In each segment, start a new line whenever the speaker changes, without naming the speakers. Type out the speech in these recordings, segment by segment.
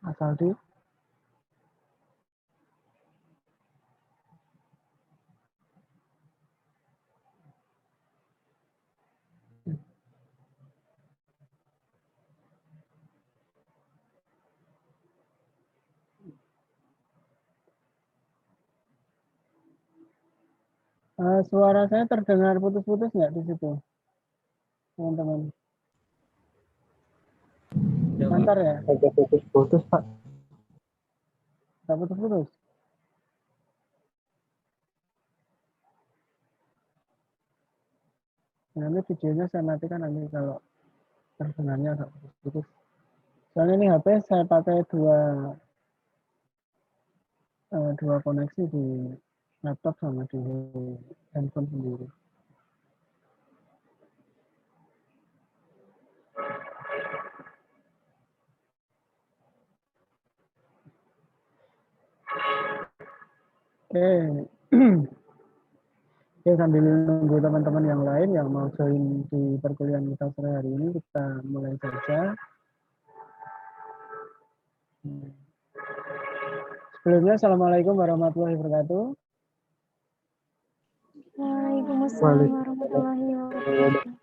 asal di suara saya terdengar putus-putus nggak di situ, teman-teman? Lancar ya?
Agak putus-putus, Pak.
Nggak putus-putus? Nanti videonya saya matikan nanti kalau terdengarnya agak putus-putus. Soalnya ini HP saya pakai dua koneksi di laptop sama di handphone sendiri. Oke. Oke, sambil nunggu teman-teman yang lain yang mau join di perkuliahan kita sore hari ini, kita mulai saja. Sebelumnya, Assalamualaikum warahmatullahi wabarakatuh.
Waalaikumsalam warahmatullahi wabarakatuh.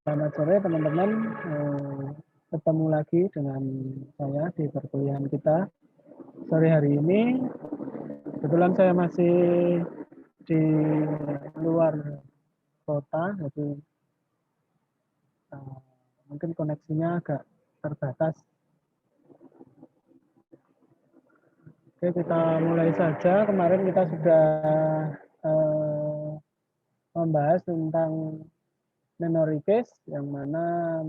Selamat sore teman-teman. Ketemu lagi dengan saya di perkuliahan kita sore hari ini. Kebetulan saya masih di luar kota, jadi mungkin koneksinya agak terbatas. Oke, kita mulai saja. Kemarin kita sudah membahas tentang memory case, yang mana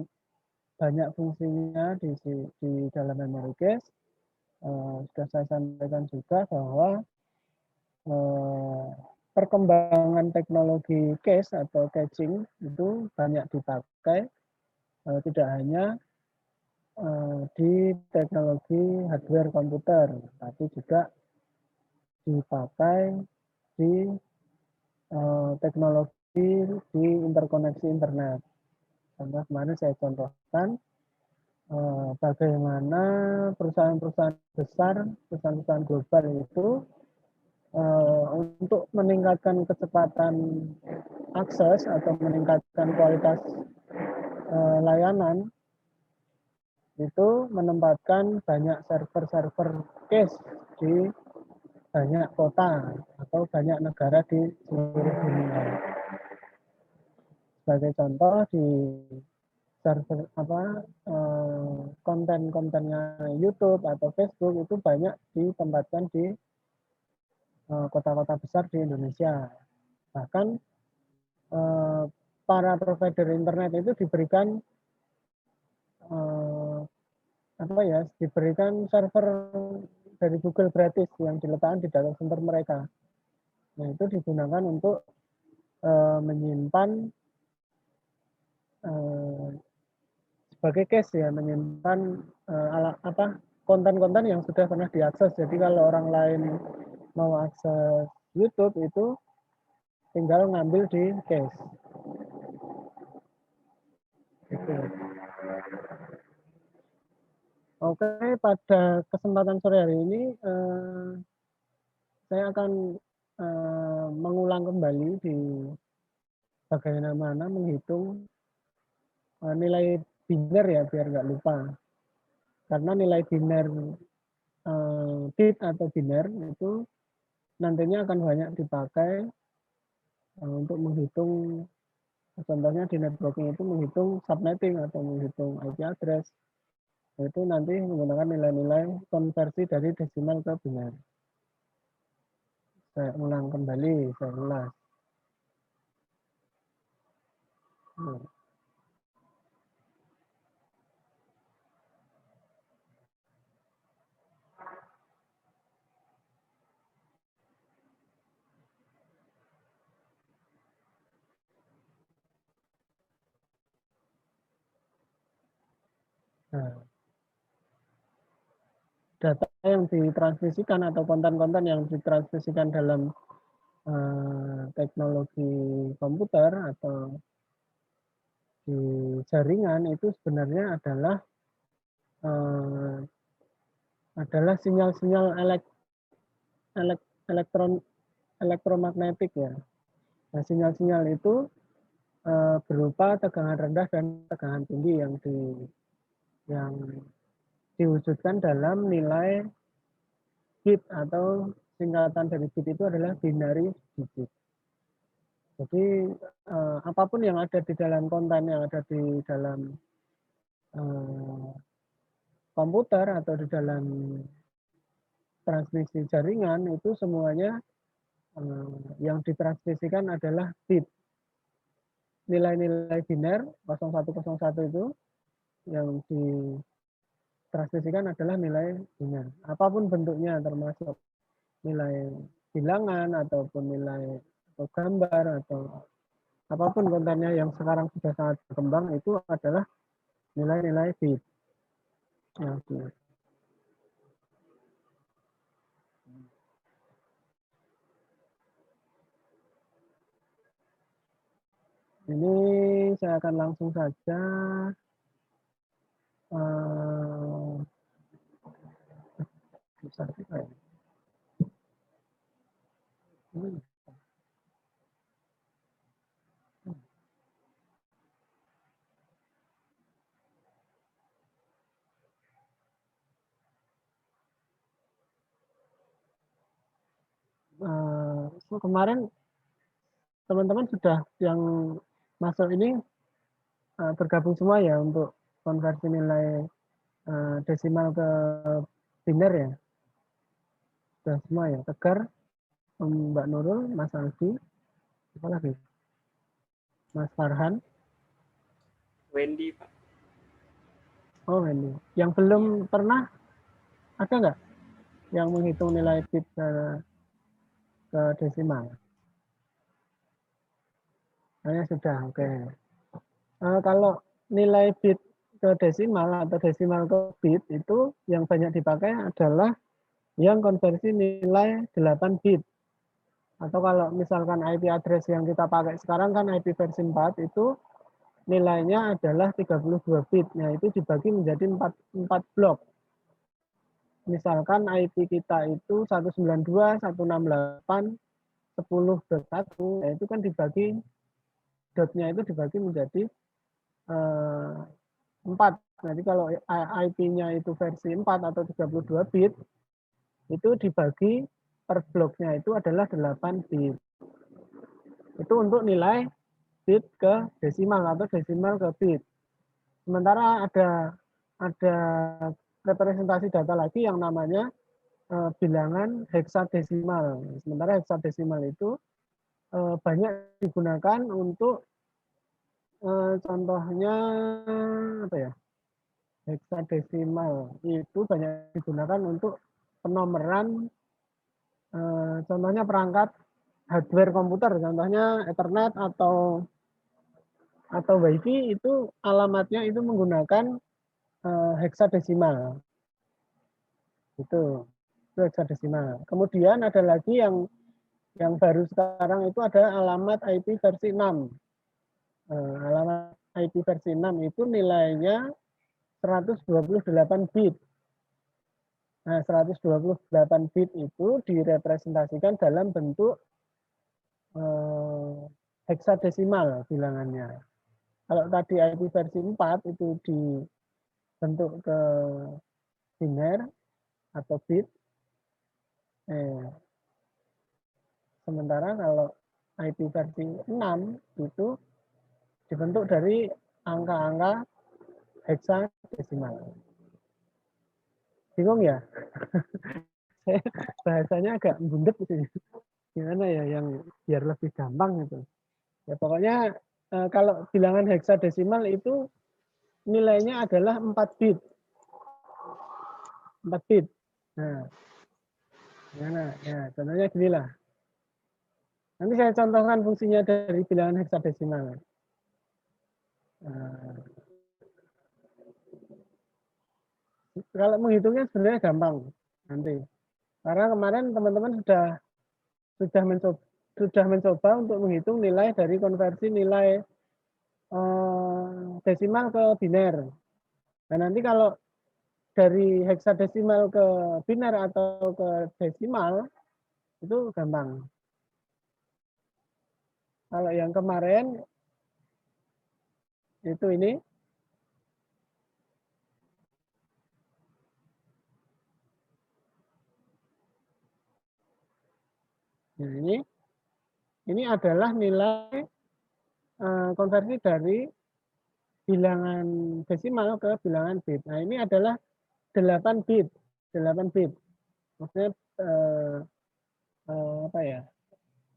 banyak fungsinya di dalam memory case. Sudah saya sampaikan juga bahwa perkembangan teknologi cache atau caching itu banyak dipakai, tidak hanya di teknologi hardware komputer, tapi juga dipakai di teknologi di interkoneksi internet. Contoh kemarin saya contohkan bagaimana perusahaan-perusahaan besar, perusahaan-perusahaan global itu untuk meningkatkan kecepatan akses atau meningkatkan kualitas layanan, itu menempatkan banyak server-server cache di banyak kota atau banyak negara di seluruh dunia. Sebagai contoh, di server konten-kontennya YouTube atau Facebook itu banyak ditempatkan di kota-kota besar di Indonesia. Bahkan para provider internet itu diberikan diberikan server dari Google gratis yang diletakkan di data center mereka. Nah, itu digunakan untuk menyimpan sebagai cache ya, menyimpan konten-konten yang sudah pernah diakses. Jadi kalau orang lain mau akses YouTube itu tinggal ngambil di cache. Gitu. Oke, pada kesempatan sore hari ini saya akan mengulang kembali di bagaimana menghitung nilai biner ya, biar nggak lupa. Karena nilai biner bit atau biner itu nantinya akan banyak dipakai untuk menghitung, contohnya di networking itu menghitung subnetting atau menghitung IP address. Itu nanti menggunakan nilai-nilai konversi dari desimal ke biner. Saya ulang kembali, saya ulas. Nah, data yang ditransmisikan atau konten-konten yang ditransmisikan dalam teknologi komputer atau di jaringan itu sebenarnya adalah eh, adalah sinyal-sinyal elektromagnetik ya. Nah, sinyal-sinyal itu berupa tegangan rendah dan tegangan tinggi yang diwujudkan dalam nilai bit, atau singkatan dari bit itu adalah binary digit. Jadi apapun yang ada di dalam konten, yang ada di dalam komputer atau di dalam transmisi jaringan, itu semuanya yang ditransmisikan adalah bit. Nilai-nilai biner 0101 itu yang ditransmisikan adalah nilai biner. Apapun bentuknya, termasuk nilai bilangan ataupun nilai atau gambar atau apapun kontennya yang sekarang sudah sangat berkembang, itu adalah nilai-nilai bit. Ini saya akan langsung saja kemarin teman-teman sudah yang masuk ini bergabung semua ya untuk konversi nilai desimal ke biner ya. Sudah semua ya. Tegar, Mbak Nurul, Mas Aldi, apa lagi? Mas Farhan.
Wendy, Pak.
Oh, Wendy. Yang belum pernah, ada nggak yang menghitung nilai bit ke desimal? Hanya sudah, oke. Kalau nilai bit ke desimal atau desimal ke bit itu yang banyak dipakai adalah yang konversi nilai 8 bit. Atau kalau misalkan IP address yang kita pakai sekarang kan IP versi 4, itu nilainya adalah 32 bit. Nah, itu dibagi menjadi 4 blok. Misalkan IP kita itu 192.168.10.1, nah itu kan dibagi, dotnya itu dibagi menjadi 4. Jadi kalau IP-nya itu versi 4 atau 32 bit, itu dibagi per bloknya itu adalah 8 bit. Itu untuk nilai bit ke desimal atau desimal ke bit. Sementara ada representasi data lagi yang namanya bilangan heksadesimal. Sementara heksadesimal itu banyak digunakan untuk contohnya apa ya? Heksadesimal itu banyak digunakan untuk penomoran contohnya perangkat hardware komputer, contohnya Ethernet atau WiFi, itu alamatnya itu menggunakan heksadesimal. Itu heksadesimal. Kemudian ada lagi yang baru sekarang itu ada alamat IP versi 6. Alamat IP versi 6 itu nilainya 128 bit. Nah, 128 bit itu direpresentasikan dalam bentuk heksadesimal bilangannya. Kalau tadi IP versi 4 itu dibentuk ke biner atau bit. Sementara kalau IP versi 6 itu dibentuk dari angka-angka heksadesimal. Bingung ya? Bahasanya agak bundet gitu. Gimana ya yang biar lebih gampang gitu. Ya pokoknya kalau bilangan heksadesimal itu nilainya adalah 4 bit. 4 bit. Nah, gimana? Ya, contohnya ginilah. Nanti saya contohkan fungsinya dari bilangan heksadesimal. Kalau menghitungnya sebenarnya gampang nanti. Karena kemarin teman-teman sudah mencoba untuk menghitung nilai dari konversi nilai desimal ke biner. Nah, nanti kalau dari heksadesimal ke biner atau ke desimal itu gampang. Kalau yang kemarin itu ini nah ini adalah nilai konversi dari bilangan desimal ke bilangan bit. Nah, ini adalah 8 bit. 8 bit. Maksudnya apa ya?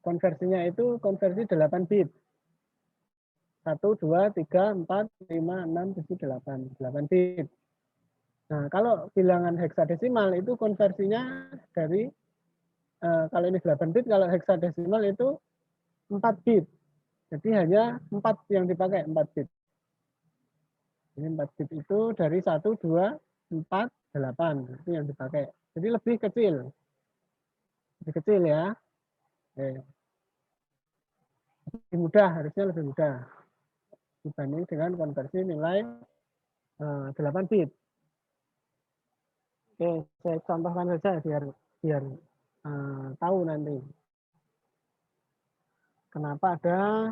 Konversinya itu konversi 8 bit. 1, 2, 3, 4, 5, 6, 7, 8. 8 bit. Nah, kalau bilangan heksadesimal itu konversinya dari kalau ini 8 bit, kalau heksadesimal itu 4 bit. Jadi hanya 4 yang dipakai, 4 bit. Ini 4 bit itu dari 1, 2, 4, 8. Itu yang dipakai. Jadi lebih kecil. Lebih kecil ya. Lebih mudah, harusnya lebih mudah. Dibanding dengan konversi nilai 8 bit. Oke, saya contohkan saja biar tahu nanti. Kenapa ada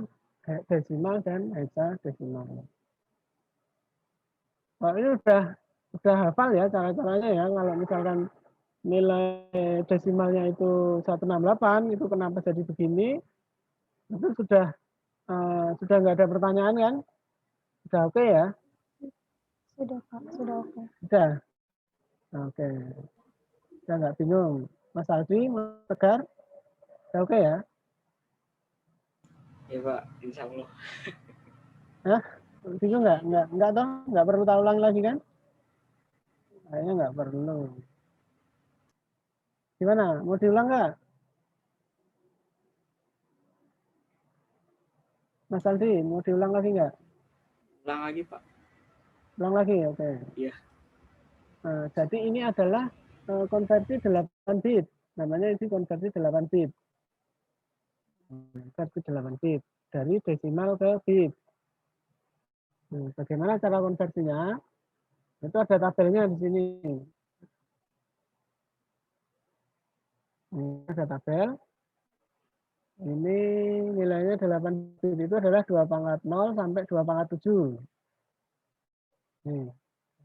desimal dan hexadesimal. Oh, ini udah hafal ya cara-caranya ya. Kalau misalkan nilai desimalnya itu 168, itu kenapa jadi begini? Itu sudah nggak ada pertanyaan kan? Sudah oke ya?
Sudah, Pak. Sudah oke.
Sudah. Oke. Sudah nggak bingung. Mas Aldi, Mas Tegar, sudah oke ya?
Ya Pak, insya Allah.
Hah? Bingung nggak? Nggak toh? Nggak perlu tahu ulang lagi kan? Kayaknya nggak perlu. Gimana? Mau diulang nggak? Mas Aldi, mau diulang lagi nggak?
Ulang lagi Pak.
Ulang lagi, oke.
Iya.
Nah, jadi ini adalah konversi 8 bit. Namanya ini konversi 8 bit. Konversi 8 bit. Dari desimal ke bit. Nah, bagaimana cara konversinya? Itu ada tabelnya di sini. Ini ada tabel. Ini nilainya 8 bit itu adalah 2 pangkat 0 sampai 2 pangkat 7. Nih,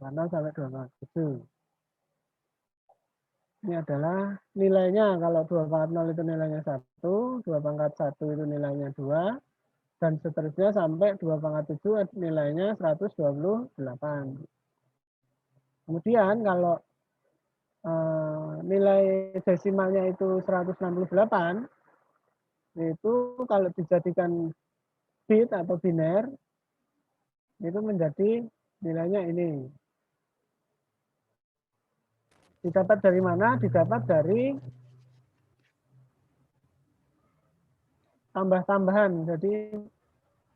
0 sampai 2 pangkat 7. Ini adalah nilainya. Kalau 2 pangkat 0 itu nilainya 1, 2 pangkat 1 itu nilainya 2, dan seterusnya sampai 2 pangkat 7 nilainya 128. Kemudian kalau nilai desimalnya itu 168, itu kalau dijadikan bit atau biner, itu menjadi nilainya ini. Didapat dari mana? Didapat dari tambah-tambahan. Jadi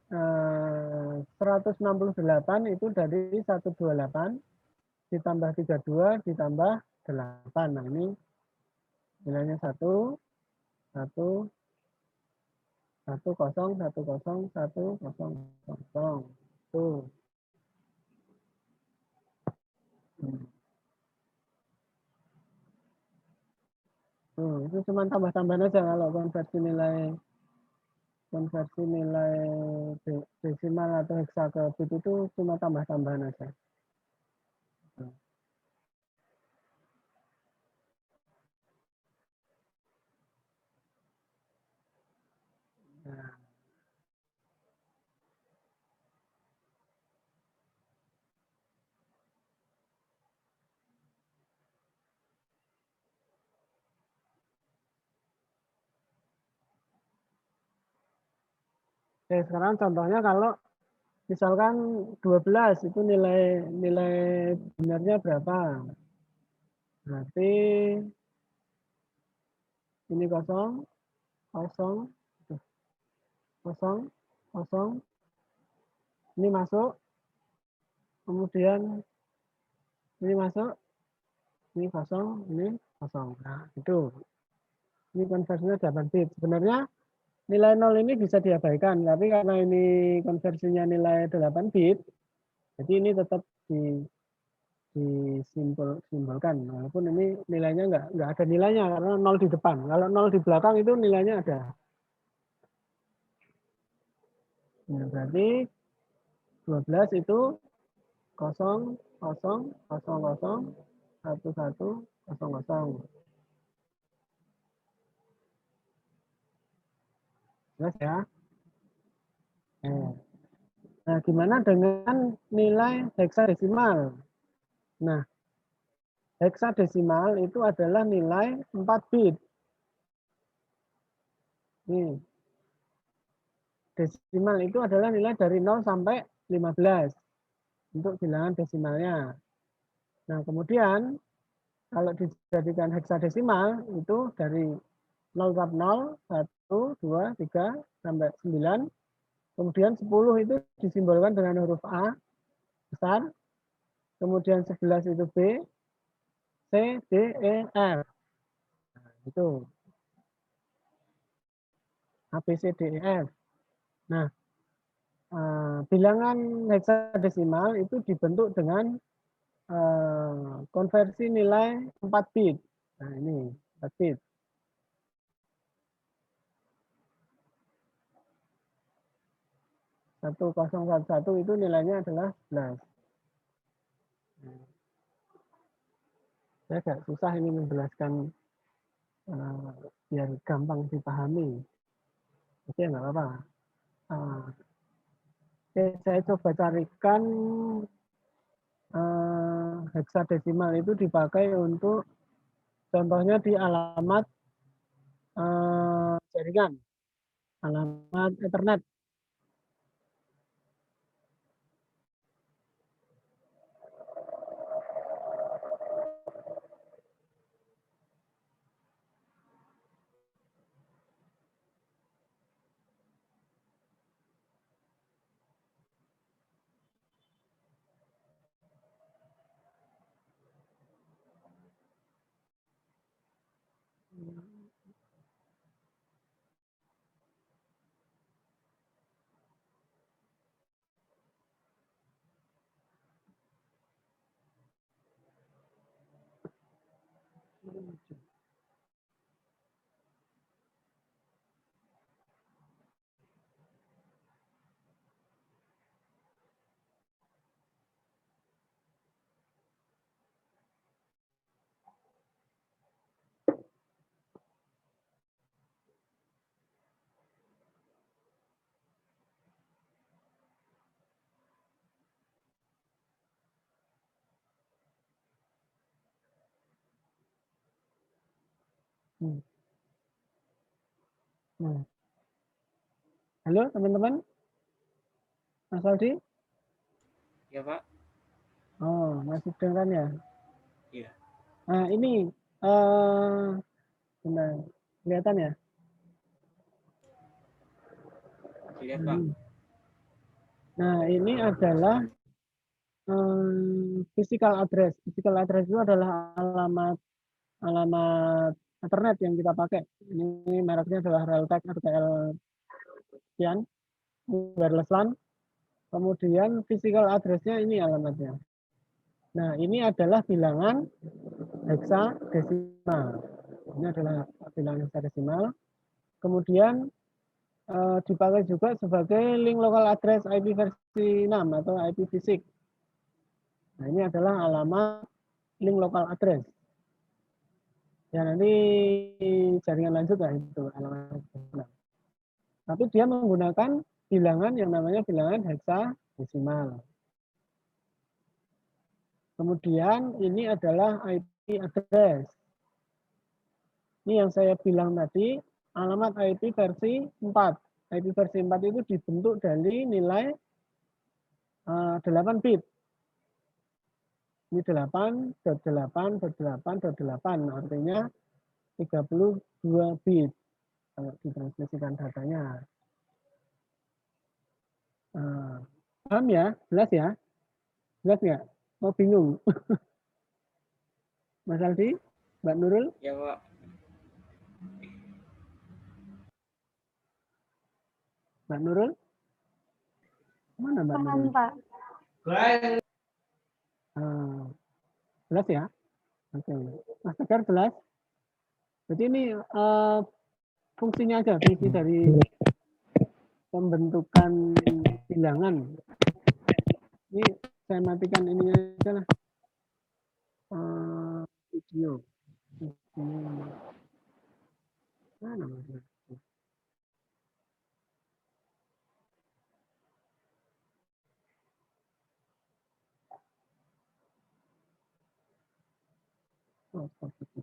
168 itu dari 128 ditambah 32 ditambah 8. Nah, ini nilainya 1 1 1 0 1 0 1 0 0. Tuh. Itu cuma tambah-tambahan aja kalau konversi nilai desimal atau heksa ke bit itu cuma tambah-tambahan aja. Nah. Oke, sekarang contohnya kalau misalkan 12 itu nilai binarnya berapa? Berarti ini 0, 0, 0, 0. Ini masuk. Kemudian ini masuk. Ini 0, ini 0. Nah, itu. Ini konversinya 8 bit. Sebenarnya nilai 0 ini bisa diabaikan, tapi karena ini konversinya nilai 8 bit, jadi ini tetap disimbolkan. Walaupun ini nilainya nggak ada nilainya karena 0 di depan. Kalau 0 di belakang itu nilainya ada. Nah, berarti 12 itu 0, 0, 0, 0, 1, 1, 0, 0. Jelas ya? Nah, gimana dengan nilai heksadesimal? Nah, heksadesimal itu adalah nilai 4 bit. Nih. Desimal itu adalah nilai dari 0 sampai 15 untuk bilangan desimalnya. Nah, kemudian kalau dijadikan heksadesimal itu dari 0 sampai 0, 1, 2, 3, sampai 9. Kemudian 10 itu disimbolkan dengan huruf A besar. Kemudian 11 itu B, C, D, E, F. Nah, itu. A, B, C, D, E, F. Nah, bilangan heksadesimal itu dibentuk dengan konversi nilai 4 bit. Nah, ini 4 bit. 1011 itu nilainya adalah 11. Saya agak susah ini menjelaskan biar gampang dipahami. Oke, nggak apa-apa. Oke, saya coba carikan heksadesimal itu dipakai untuk contohnya di alamat jaringan, alamat Ethernet. Nah. Halo teman-teman, Mas Aldi?
Ya Pak.
Oh, masih dengar ya?
Iya.
Nah, ini benar, kelihatan ya?
Lihat Pak.
Nah, ini adalah physical address. Physical address itu adalah alamat Ethernet yang kita pakai. Ini mereknya adalah Realtek RTL sekian, wireless LAN. Kemudian physical address-nya ini alamatnya. Nah, ini adalah bilangan heksadesimal. Ini adalah bilangan heksadesimal. Kemudian dipakai juga sebagai link local address IP versi 6 atau IP fisik. Nah, ini adalah alamat link local address. Ya, nanti jaringan lanjut lah itu alamat. Tapi dia menggunakan bilangan yang namanya bilangan heksadesimal. Kemudian ini adalah IP address. Ini yang saya bilang tadi, alamat IP versi 4. IP versi 4 itu dibentuk dari nilai 8 bit. Ini 8.8.8.8, artinya 32 bit kalau ditransmisikan datanya. Paham ya? Jelas ya? Jelas nggak? Mau bingung? Mas Aldi? Mbak Nurul?
Ya Pak.
Mbak Nurul? Mana Mbak
Paham,
Nurul?
Pak.
Jelas ya? Oke. Mas Tegar jelas? Jadi ini fungsinya aja, fungsi dari pembentukan bilangan. Ini saya matikan ininya aja lah. Video. Mana mas? Oh, stop video.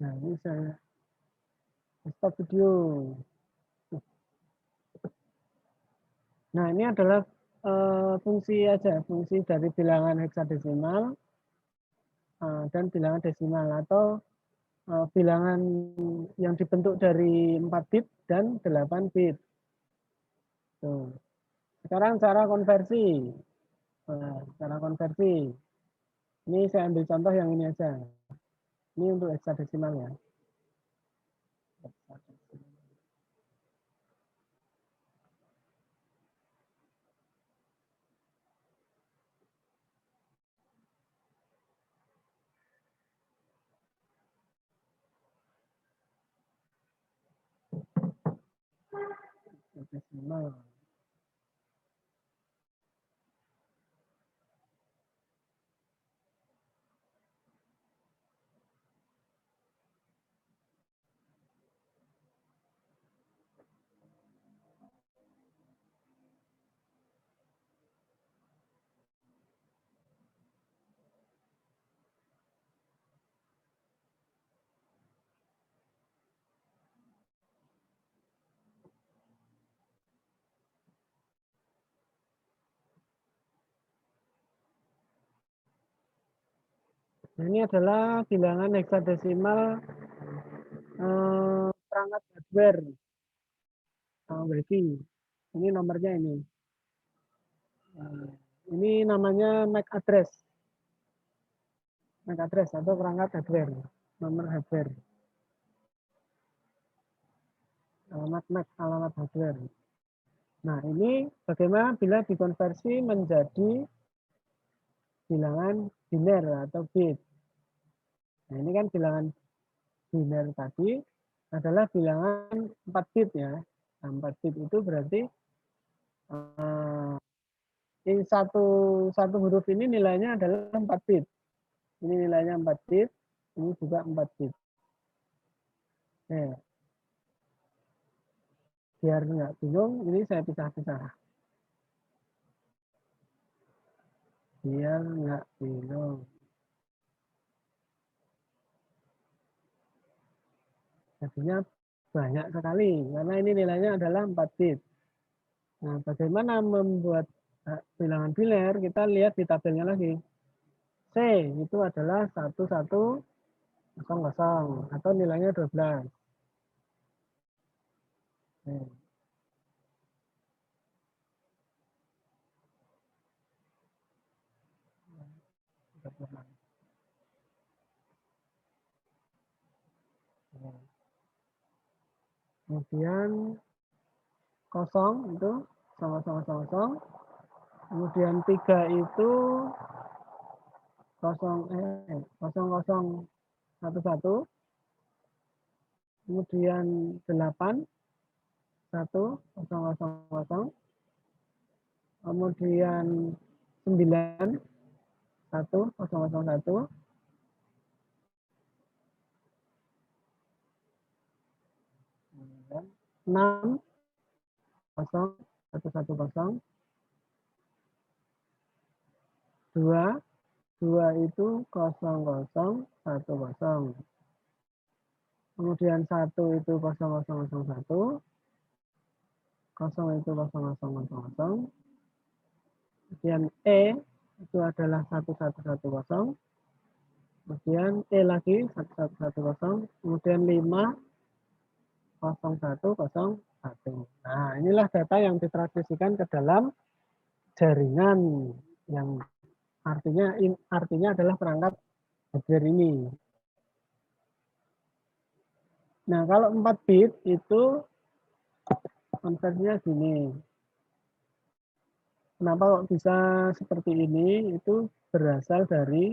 Nah, ini saya stop video. Nah, ini adalah fungsi aja, fungsi dari bilangan heksadesimal dan bilangan desimal atau bilangan yang dibentuk dari 4 bit dan 8 bit. Tuh. Sekarang cara konversi. Nah, cara konversi. Ini saya ambil contoh yang ini aja. Ini untuk heksadesimal ya. Heksadesimal. Nah, ini adalah bilangan heksadesimal perangkat hardware. Berarti ini nomornya ini. Ini namanya MAC address. MAC address atau perangkat hardware. Nomor hardware. Alamat MAC, alamat hardware. Nah, ini bagaimana bila dikonversi menjadi bilangan biner atau bit. Nah, ini kan bilangan biner tadi adalah bilangan 4 bit ya. Nah, 4 bit itu berarti ini satu huruf ini nilainya adalah 4 bit. Ini nilainya 4 bit, ini juga 4 bit. Nah, biar nggak bingung, ini saya pisah-pisah. Biar nggak bingung. Jadinya banyak sekali, karena ini nilainya adalah 4 bit. Nah, bagaimana membuat bilangan biner? Kita lihat di tabelnya lagi. C itu adalah 1100 atau nilainya 12. Kemudian kosong itu kosong. Kemudian 3 itu 0011. Kemudian 8 1000. Kemudian 9 1001. 6 110. 2 itu 0010. Kemudian 1 itu 0001. 0 itu 0000. Kemudian E itu adalah 1110. Kemudian E lagi 1110. Kemudian 5 0101. Nah, inilah data yang ditransmisikan ke dalam jaringan yang artinya adalah perangkat hardware ini. Nah, kalau 4 bit itu konversinya gini. Kenapa kok bisa seperti ini? Itu berasal dari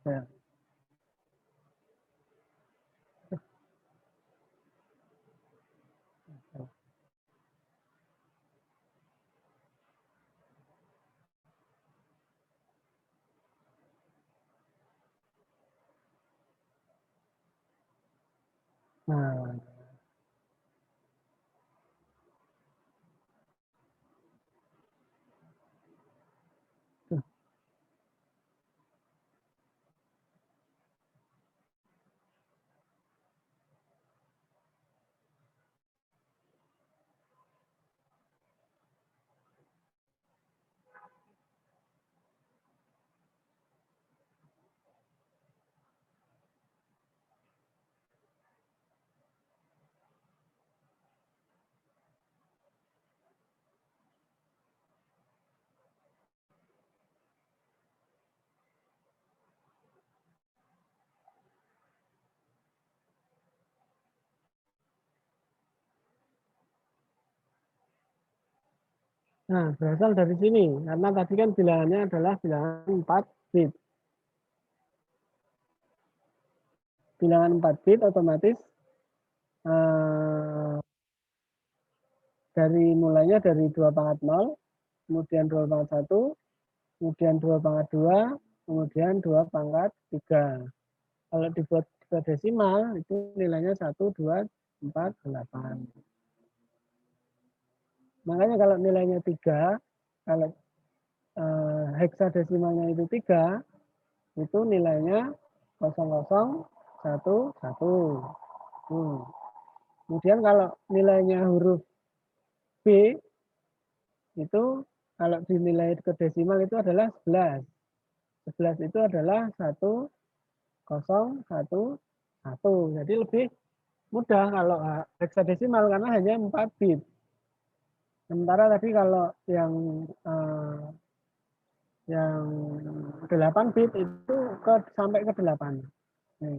ya, nah, nah, berasal dari sini karena tadi kan bilangannya adalah bilangan 4 bit. Bilangan 4 bit otomatis dari mulainya dari 2 pangkat 0, kemudian 2 pangkat 1, kemudian 2 pangkat 2, kemudian 2 pangkat 3. Kalau dibuat ke desimal itu nilainya 1, 2, 4, 8. Makanya kalau nilainya 3, kalau heksadesimalnya itu 3, itu nilainya 0011. Kemudian kalau nilainya huruf B, itu kalau dinilai ke desimal itu adalah 11. 11 itu adalah 1011. Jadi lebih mudah kalau heksadesimal karena hanya 4 bit. Sementara tadi kalau yang 8 bit itu sampai ke 8. Nih.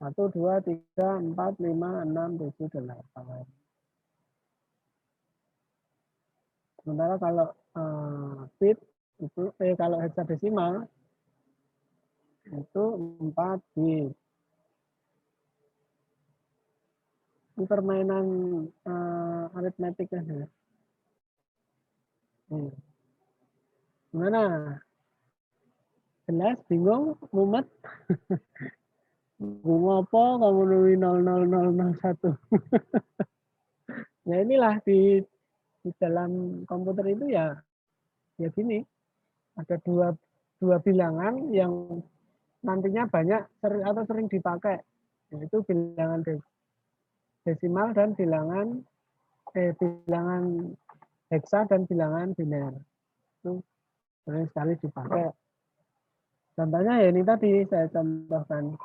1, 2, 3, 4, 5, 6, 7, 8. Sementara kalau bit itu kalau heksadesimal itu 4 bit. Ini permainan aritmetik ya. Gimana? Jelas, bingung, mumet? Bingung apa kamu nulis 00001? Ya inilah di dalam komputer itu ya gini. Ada dua bilangan yang nantinya banyak atau sering dipakai, yaitu bilangan desimal dan bilangan heksa dan bilangan biner. Itu sering sekali dipakai. Contohnya ya ini tadi saya contohkan.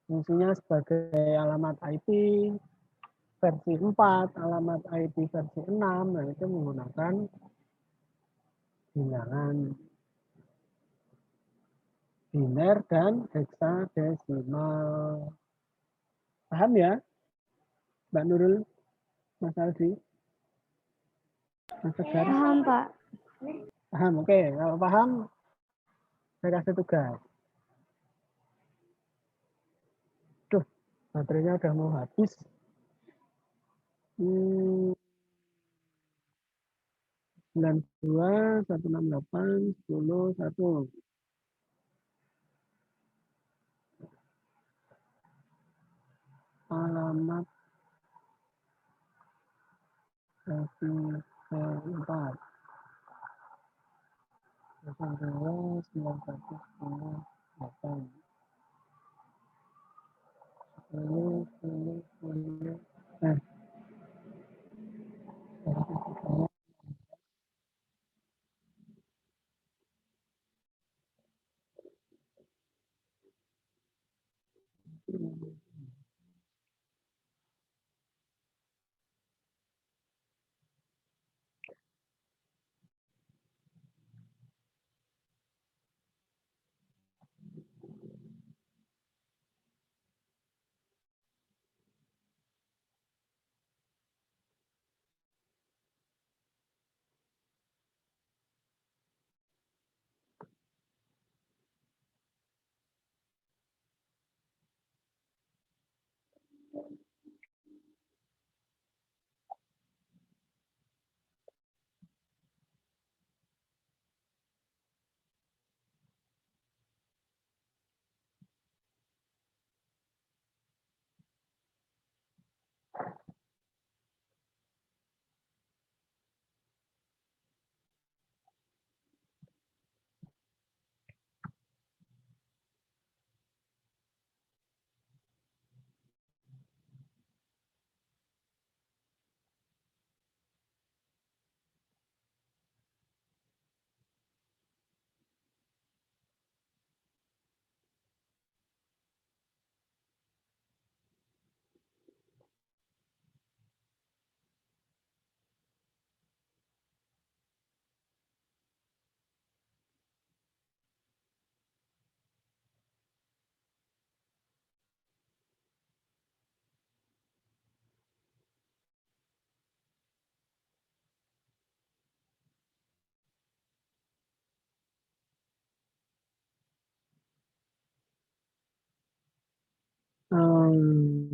Fungsinya sebagai alamat IP versi 4, alamat IP versi 6, nah itu menggunakan bilangan biner dan heksadesimal. Paham ya, Mbak Nurul, Mas Aldi, Mas Tegar?
Paham, Pak.
Paham, oke. Kalau paham, saya kasih tugas. Duh, baterainya udah mau habis. 92, 168, 10, 1. Alamat versi 4. 92, 91, 10, 8. 10, 10, 10. Nah,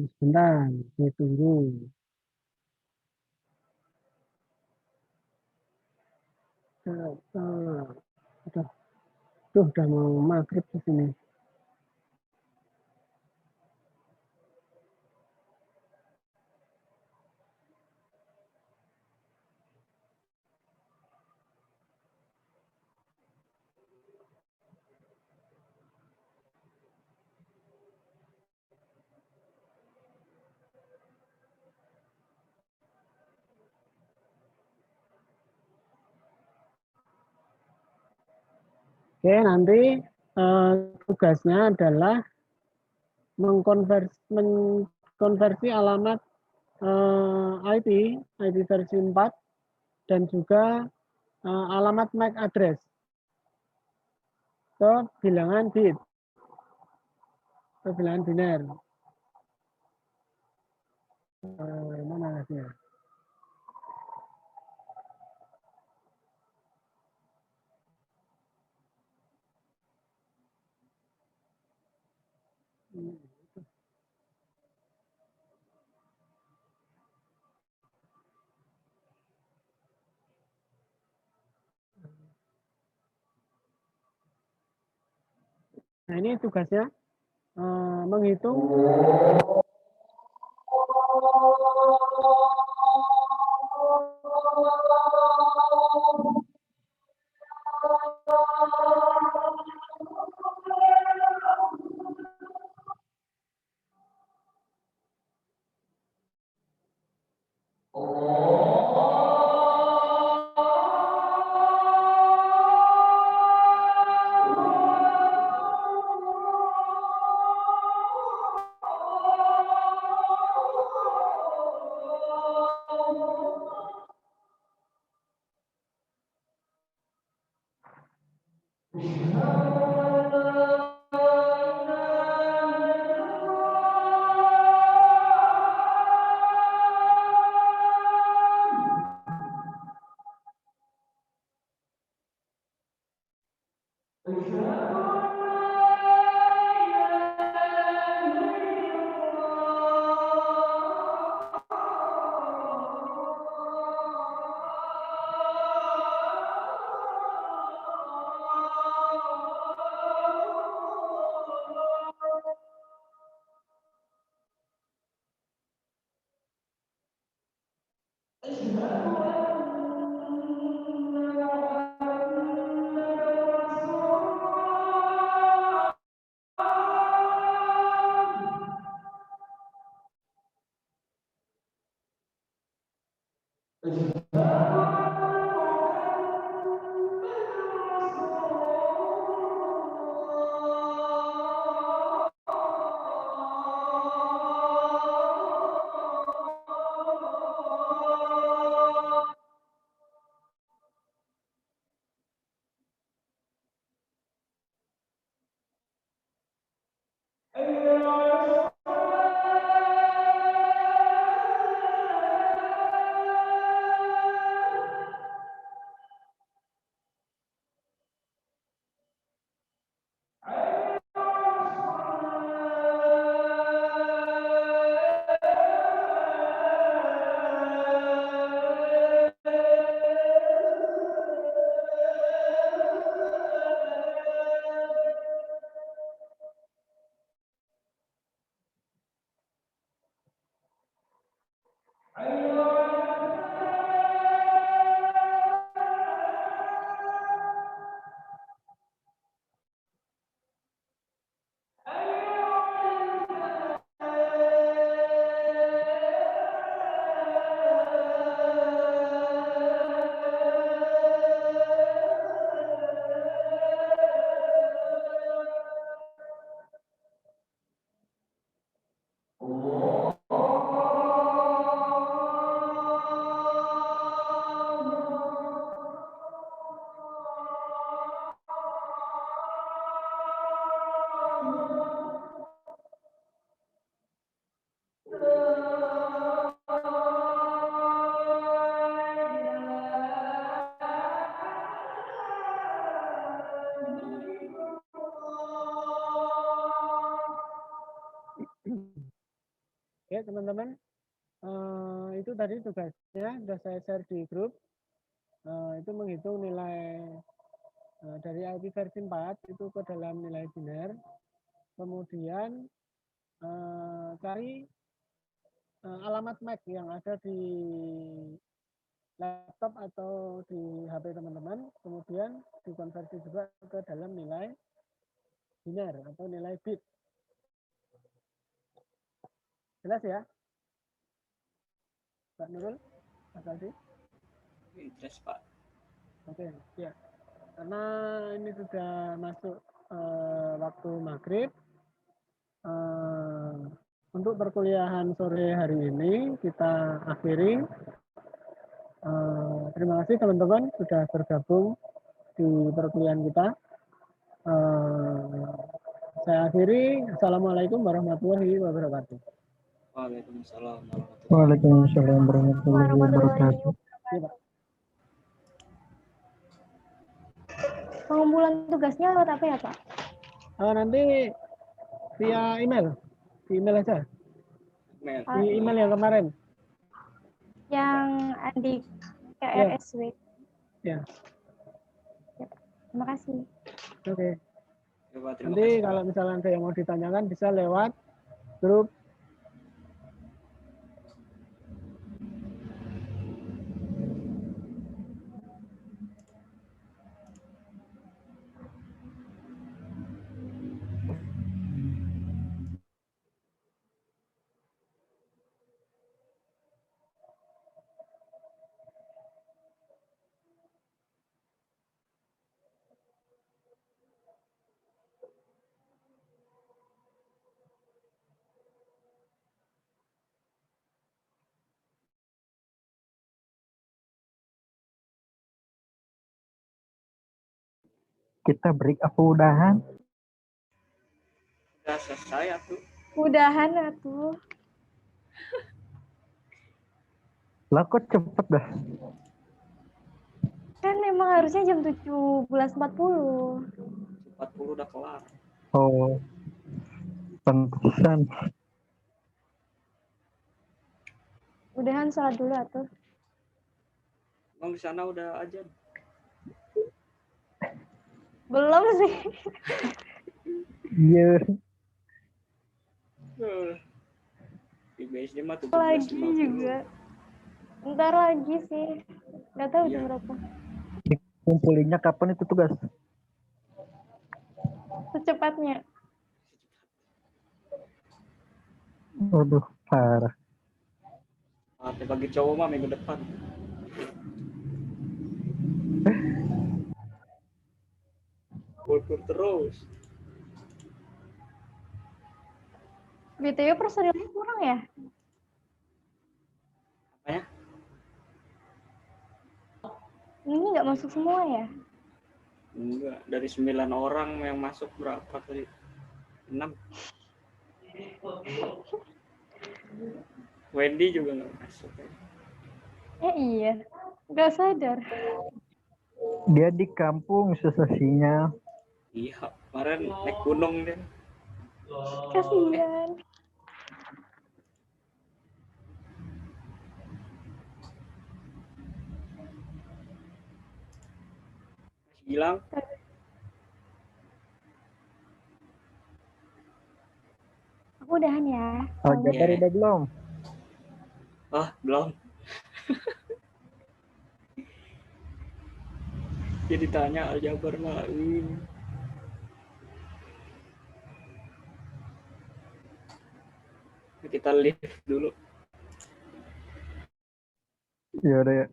Sebentar, ditunggu. Udah mau maghrib di sini. Oke, nanti tugasnya adalah mengkonversi alamat IP versi 4 dan juga alamat MAC address ke bilangan bit, ke bilangan biner. Mana hasilnya? Nah, ini tugasnya menghitung Itu tadi tugasnya sudah saya share di grup. Itu menghitung nilai dari IP versi 4 itu ke dalam nilai biner. Kemudian cari alamat MAC yang ada di laptop atau di HP teman-teman, kemudian dikonversi juga ke dalam nilai biner atau nilai bit. Jelas ya? Pak Nurul? Mas Aldi?
Jelas, Pak.
Oke, ya. Karena ini sudah masuk waktu maghrib, untuk perkuliahan sore hari ini kita akhiri. Terima kasih teman-teman sudah bergabung di perkuliahan kita. Saya akhiri. Assalamualaikum warahmatullahi wabarakatuh.
Waalaikumsalam warahmatullahi
Waalaikumsalam warahmatullahi wabarakatuh.
Ya, Pak.
Pengumpulan tugasnya lewat apa ya, Pak?
Nanti via email, di email aja,
wabarakatuh.
di email yang kemarin.
Yang Andi KRSW.
Ya,
Terima kasih.
oke.
Ya, Pak, terima
Nanti
kasih.
kalau misalnya ada yang mau ditanyakan bisa lewat grup.
Kita break apa udahan?
Udah selesai aku.
Udahan atuh.
Lah kok cepet dah?
Kan memang harusnya jam 17.40.
40 udah kelar.
Oh, pantesan.
Udahan sholat dulu atuh.
Emang di sana udah aja.
Belum sih.
Iya.
Di BSD mah 17.50.
Lagi juga. Ntar lagi sih. Nggak tahu jam
Iya.
berapa.
Kumpulinnya kapan itu tugas?
Secepatnya.
Waduh, parah.
Bagi cowok mah minggu depan. Kultur terus.
BTW personilnya kurang ya?
Apa ya?
Ini nggak masuk semua ya?
Enggak, dari 9 orang yang masuk berapa tadi? 6. Wendy juga nggak masuk.
Iya. Nggak sadar.
Dia di kampung susah sinyal.
Iya, kemarin naik gunung dia.
Kasihan.
Hilang.
Aku udahan ya.
Aljabar
Iya.
udah belum?
Ah, belum. Jadi tanya aljabar mah. Kita live dulu.
Ya udah ya.